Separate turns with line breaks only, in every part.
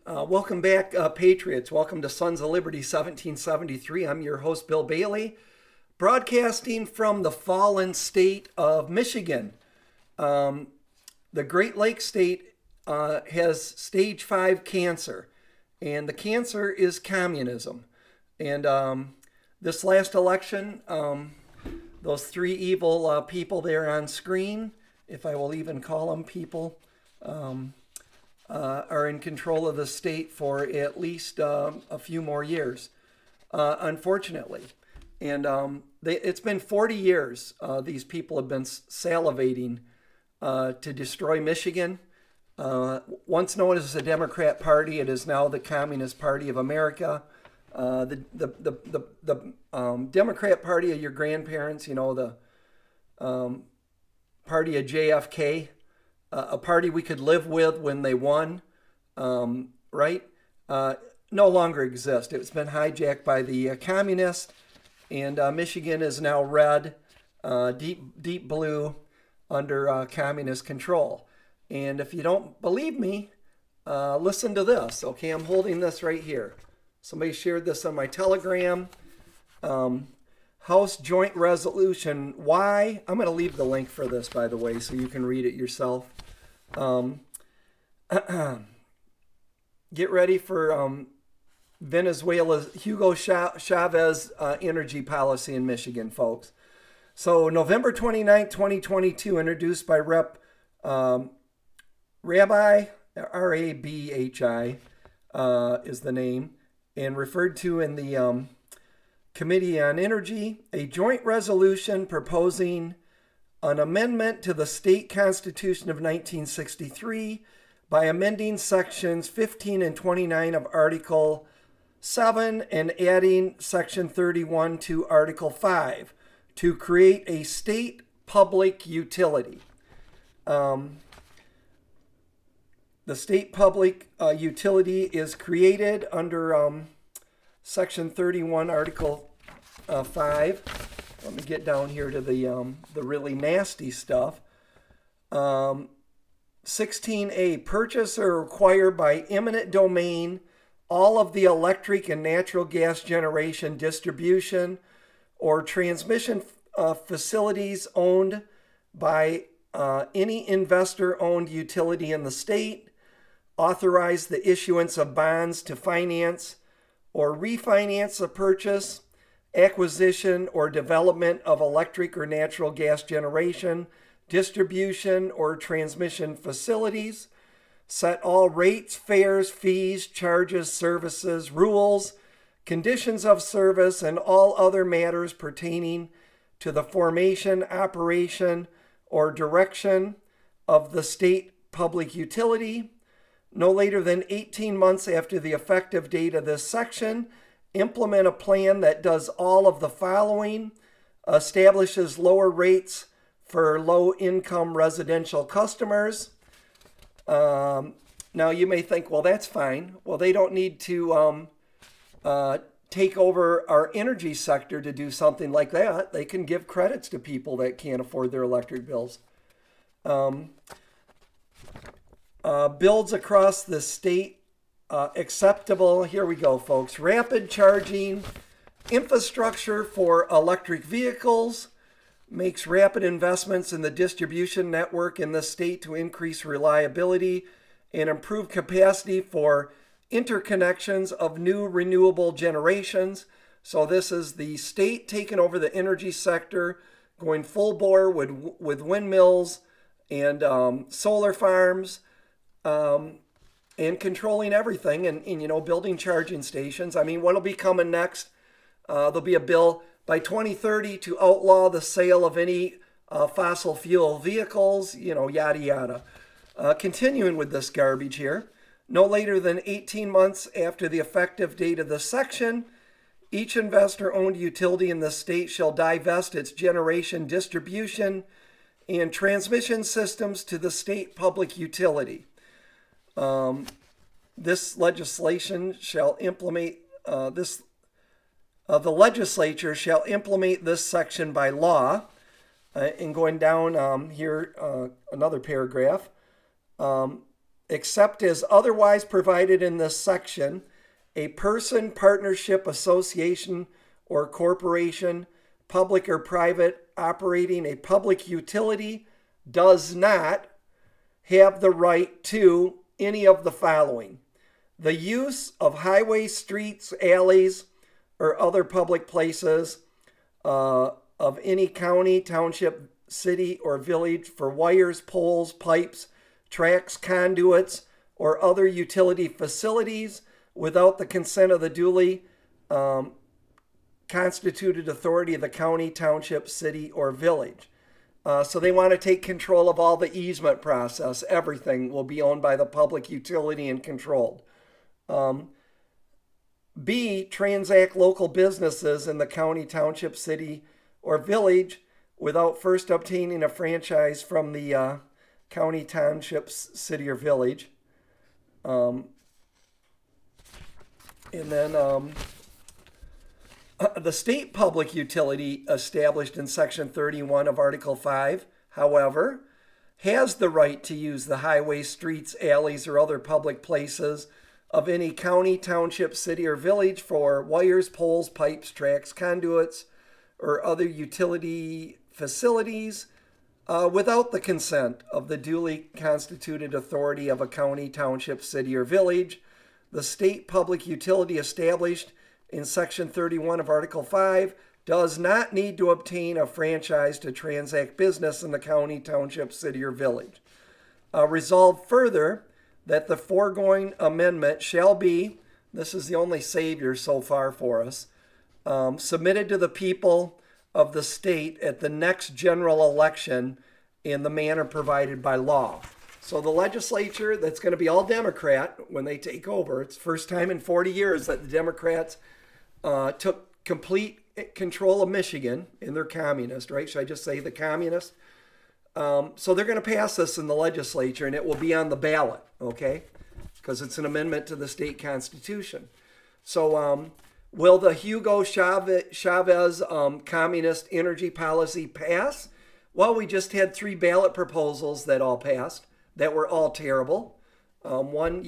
Welcome back, Patriots. Welcome to Sons of Liberty 1773. I'm your host, Bill Bailey, broadcasting from the fallen state of Michigan. The Great Lakes state has stage 5 cancer, and the cancer is communism. And this last election, those three evil people there on screen, if I will even call them people, are in control of the state for at least a few more years, unfortunately. And it's been 40 years these people have been salivating to destroy Michigan. Once known as the Democrat Party, it is now the Communist Party of America. The Democrat Party of your grandparents, you know, the party of JFK, a party we could live with when they won, right? No longer exists. It's been hijacked by the communists, and Michigan is now red, deep blue, under communist control. And if you don't believe me, listen to this. Okay, I'm holding this right here. Somebody shared this on my Telegram. House Joint Resolution Y. I'm going to leave the link for this, by the way, so you can read it yourself. Get ready for Venezuela's Hugo Chavez energy policy in Michigan, folks. So November 29, 2022, introduced by Rep. Rabbi, R-A-B-H-I is the name, and referred to in the Committee on Energy, a joint resolution proposing an amendment to the state constitution of 1963 by amending sections 15 and 29 of Article 7 and adding section 31 to Article 5 to create a state public utility. The state public utility is created under section 31, Article 5. Let me get down here to the really nasty stuff. 16A, purchase or acquire by eminent domain all of the electric and natural gas generation, distribution, or transmission facilities owned by any investor-owned utility in the state. Authorize the issuance of bonds to finance or refinance the purchase, acquisition, or development of electric or natural gas generation, distribution, or transmission facilities. Set all rates, fares, fees, charges, services, rules, conditions of service, and all other matters pertaining to the formation, operation, or direction of the state public utility. No later than 18 months after the effective date of this section, implement a plan that does all of the following: establishes lower rates for low-income residential customers. Now you may think, well, that's fine. Well, they don't need to take over our energy sector to do something like that. They can give credits to people that can't afford their electric bills. Builds across the state acceptable, here we go, folks, rapid charging infrastructure for electric vehicles, makes rapid investments in the distribution network in the state to increase reliability and improve capacity for interconnections of new renewable generations. So this is the state taking over the energy sector, going full bore with windmills and solar farms, and controlling everything, and you know, building charging stations. I mean, what'll be coming next? There'll be a bill by 2030 to outlaw the sale of any fossil fuel vehicles, you know, yada yada. Continuing with this garbage here, no later than 18 months after the effective date of this section, each investor-owned utility in the state shall divest its generation, distribution, and transmission systems to the state public utility. This legislation shall implement the legislature shall implement this section by law. And going down here, another paragraph. except as otherwise provided in this section, a person, partnership, association, or corporation, public or private, operating a public utility does not have the right to any of the following: the use of highways, streets, alleys, or other public places of any county, township, city, or village for wires, poles, pipes, tracks, conduits, or other utility facilities without the consent of the duly constituted authority of the county, township, city, or village. So they want to take control of all the easement process. Everything will be owned by the public utility and controlled. B, transact local businesses in the county, township, city, or village without first obtaining a franchise from the county, township, city, or village. And then the state public utility established in Section 31 of Article 5, however, has the right to use the highways, streets, alleys, or other public places of any county, township, city, or village for wires, poles, pipes, tracks, conduits, or other utility facilities without the consent of the duly constituted authority of a county, township, city, or village. The state public utility established in Section 31 of Article 5 does not need to obtain a franchise to transact business in the county, township, city, or village. Resolved further that the foregoing amendment shall be, this is the only savior so far for us, submitted to the people of the state at the next general election in the manner provided by law. So the legislature, that's going to be all Democrat when they take over. It's the first time in 40 years that the Democrats took complete control of Michigan, and they're communist, right? Should I just say the communist? So they're going to pass this in the legislature, and it will be on the ballot, okay? Because it's an amendment to the state constitution. So will the Hugo Chavez communist energy policy pass? Well, we just had 3 ballot proposals that all passed that were all terrible. One,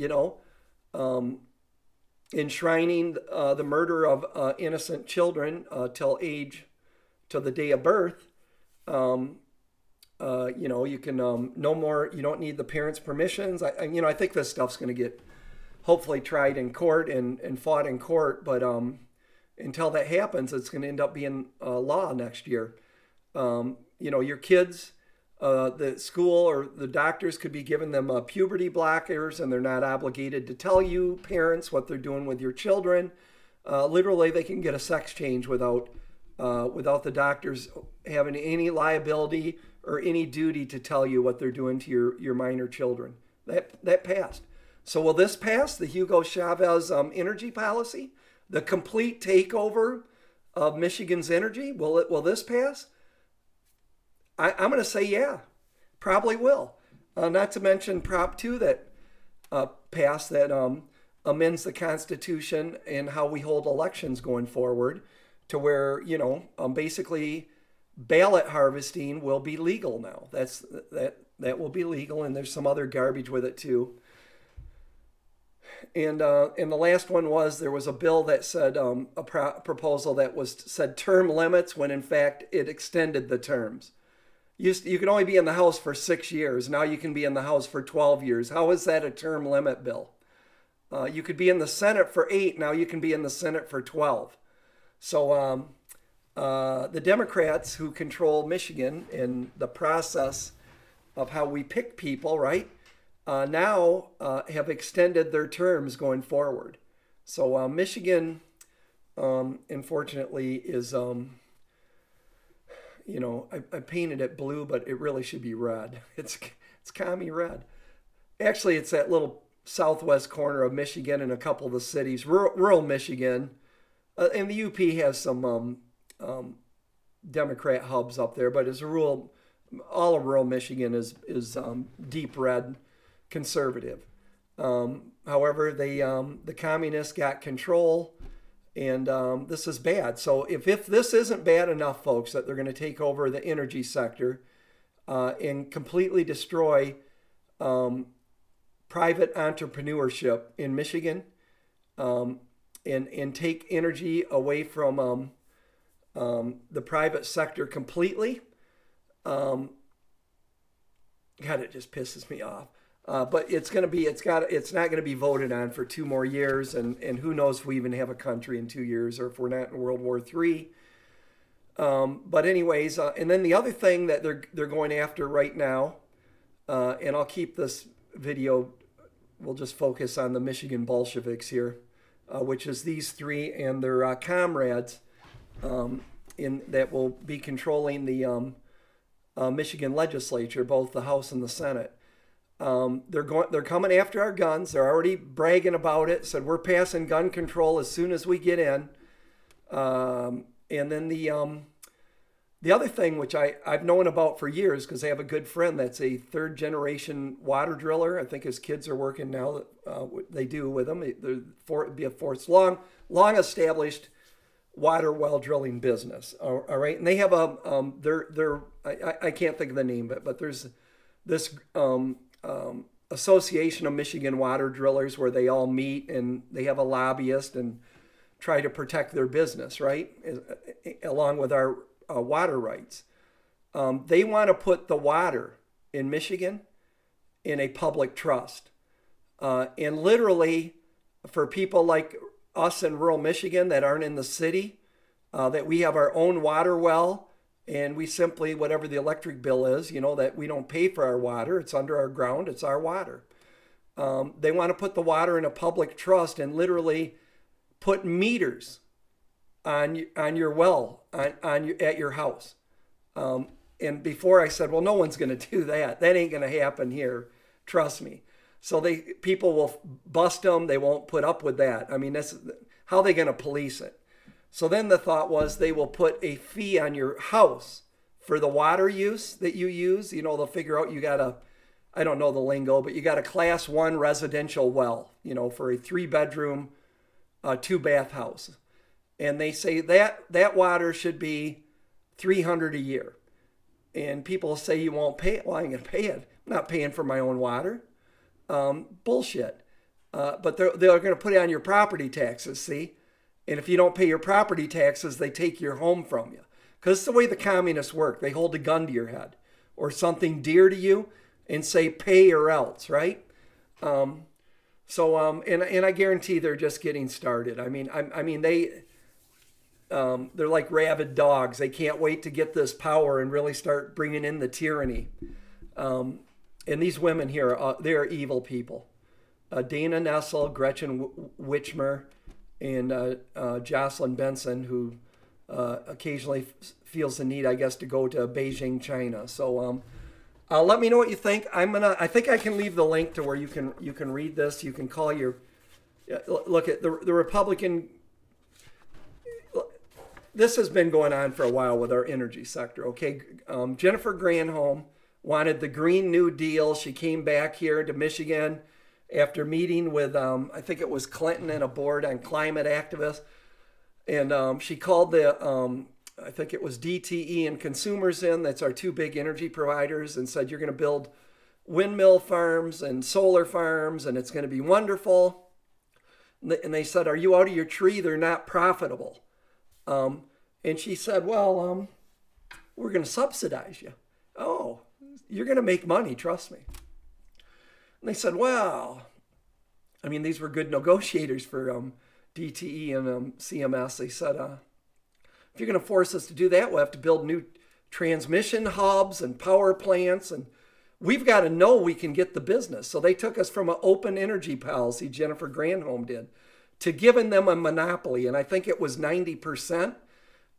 enshrining the murder of innocent children till the day of birth. You can no more. You don't need the parents' permissions. I think this stuff's going to get hopefully tried in court and fought in court. But until that happens, it's going to end up being law next year. Your kids, the school or the doctors could be giving them puberty blockers, and they're not obligated to tell you parents what they're doing with your children. Literally, they can get a sex change without the doctors having any liability or any duty to tell you what they're doing to your minor children. That passed. So will this pass, the Hugo Chavez energy policy? The complete takeover of Michigan's energy? Will this pass? I'm going to say yeah, probably will. Not to mention Prop 2 that passed that amends the Constitution and how we hold elections going forward to where, basically ballot harvesting will be legal now. That will be legal, and there's some other garbage with it too. And the last one was there was a bill that said proposal that said term limits when in fact it extended the terms. You could only be in the House for 6 years. Now you can be in the House for 12 years. How is that a term limit bill? You could be in the Senate for 8. Now you can be in the Senate for 12. So the Democrats who control Michigan and the process of how we pick people, right, now have extended their terms going forward. So Michigan, unfortunately, is... I painted it blue, but it really should be red. It's commie red. Actually, it's that little southwest corner of Michigan and a couple of the cities, rural Michigan, and the UP has some Democrat hubs up there. But as a rule, all of rural Michigan is deep red, conservative. However, the communists got control. And this is bad. So if this isn't bad enough, folks, that they're going to take over the energy sector and completely destroy private entrepreneurship in Michigan, and take energy away from the private sector completely. God, it just pisses me off. But it's not going to be voted on for 2 more years, and who knows if we even have a country in 2 years, or if we're not in World War III. But anyways, and then the other thing that they're going after right now, and I'll keep this video, we'll just focus on the Michigan Bolsheviks here, which is these 3 and their comrades that will be controlling the Michigan legislature, both the House and the Senate. They're coming after our guns. They're already bragging about it. Said we're passing gun control as soon as we get in. And then the other thing, which I've known about for years, because I have a good friend that's a 3rd-generation water driller. I think his kids are working now. They do with him. It'd be a long established water well drilling business. All right, and they have I can't think of the name, but there's this Association of Michigan Water Drillers where they all meet and they have a lobbyist and try to protect their business, right, along with our water rights. They want to put the water in Michigan in a public trust. And literally, for people like us in rural Michigan that aren't in the city, that we have our own water well, and we simply, whatever the electric bill is, that we don't pay for our water. It's under our ground. It's our water. They want to put the water in a public trust and literally put meters on your well, at your house. And before I said, well, no one's going to do that. That ain't going to happen here. Trust me. So people will bust them. They won't put up with that. I mean, how are they going to police it? So then the thought was they will put a fee on your house for the water use that you use. They'll figure out you got I don't know the lingo, but you got a class 1 residential well, for a 3-bedroom, 2-bath house. And they say that water should be $300 a year. And people say you won't pay it. Well, I ain't going to pay it. I'm not paying for my own water. Bullshit. But they're going to put it on your property taxes, see? And if you don't pay your property taxes, they take your home from you. Because it's the way the communists work. They hold a gun to your head or something dear to you and say pay or else, right? And I guarantee they're just getting started. I mean they're like rabid dogs. They can't wait to get this power and really start bringing in the tyranny. And these women here, they're evil people. Dana Nessel, Gretchen Whitmer, and Jocelyn Benson, who occasionally feels the need, I guess, to go to Beijing, China. So let me know what you think. I think I can leave the link to where you can read this. You can call your look at the Republican. This has been going on for a while with our energy sector. Okay, Jennifer Granholm wanted the Green New Deal. She came back here to Michigan after meeting with, I think it was Clinton and a board on climate activists. And she called I think it was DTE and Consumers in, that's our 2 big energy providers, and said, you're going to build windmill farms and solar farms, and it's going to be wonderful. And they said, are you out of your tree? They're not profitable. And she said, well, we're going to subsidize you. Oh, you're going to make money, trust me. And they said, well, I mean, these were good negotiators for DTE and CMS. They said, if you're going to force us to do that, we'll have to build new transmission hubs and power plants, and we've got to know we can get the business. So they took us from an open energy policy, Jennifer Granholm did, to giving them a monopoly, and I think it was 90%.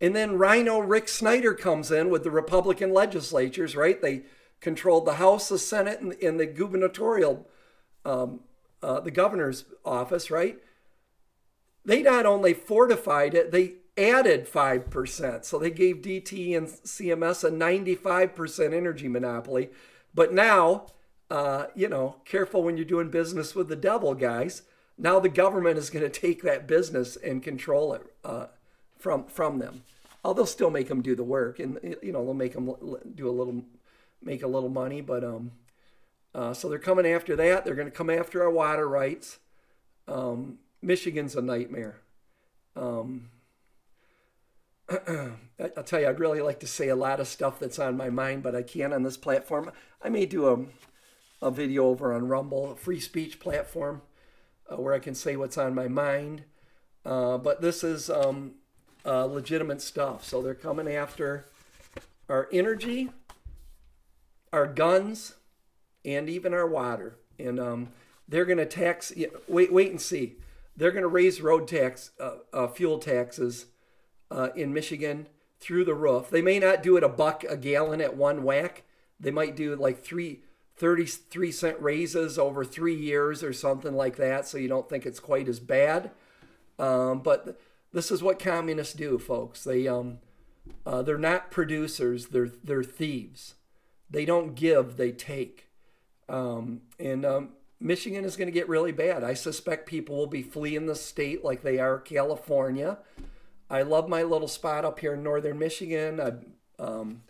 And then Rhino Rick Snyder comes in with the Republican legislatures, right? They controlled the House, the Senate, and the gubernatorial, the governor's office, right? They not only fortified it, they added 5%. So they gave DT and CMS a 95% energy monopoly. But now, careful when you're doing business with the devil, guys. Now the government is going to take that business and control it from them. They'll still make them do the work, and they'll make them make a little money. But So they're coming after that. They're going to come after our water rights. Michigan's a nightmare. I'll tell you, I'd really like to say a lot of stuff that's on my mind, but I can't on this platform. I may do a video over on Rumble, a free speech platform, where I can say what's on my mind. But this is legitimate stuff. So they're coming after our energy, our guns, and even our water. And they're going to tax, wait and see. They're going to raise road tax, fuel taxes in Michigan through the roof. They may not do it $1 a gallon at one whack. They might do like 33-cent raises over 3 years or something like that, so you don't think it's quite as bad. But this is what communists do, folks. They're not producers. They're thieves. They don't give. They take. Michigan is going to get really bad. I suspect people will be fleeing the state like they are California. I love my little spot up here in northern Michigan. I'm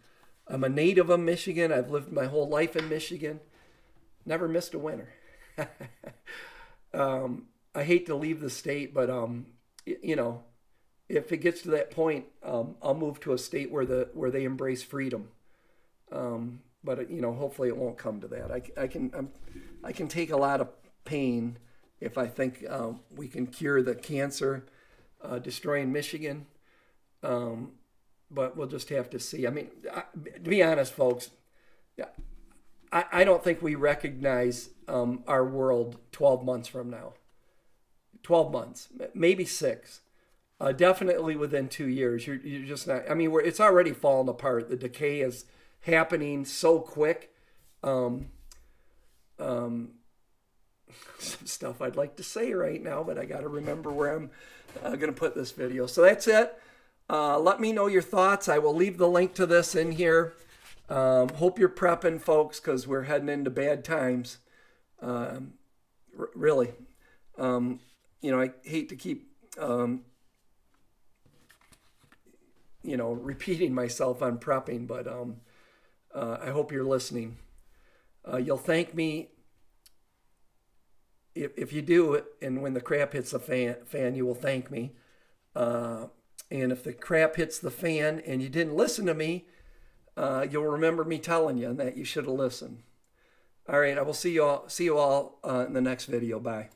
a native of Michigan. I've lived my whole life in Michigan. Never missed a winter. I hate to leave the state, but you know, if it gets to that point, I'll move to a state where they embrace freedom. But you know, hopefully it won't come to that. I can take a lot of pain if I think we can cure the cancer destroying Michigan. But we'll just have to see. I mean, to be honest, folks, I don't think we recognize our world 12 months from now. 12 months, maybe 6. Definitely within 2 years. You're just not. I mean, it's already fallen apart. The decay is happening so quick. Some stuff I'd like to say right now, but I got to remember where I'm going to put this video. So that's it. Let me know your thoughts. I will leave the link to this in here. Hope you're prepping, folks, because we're heading into bad times. Really. You know, I hate to keep, you know, repeating myself on prepping, but I hope you're listening. You'll thank me if you do it, and when the crap hits the fan, you will thank me. And if the crap hits the fan and you didn't listen to me, you'll remember me telling you that you should have listened. All right, I will see you all in the next video. Bye.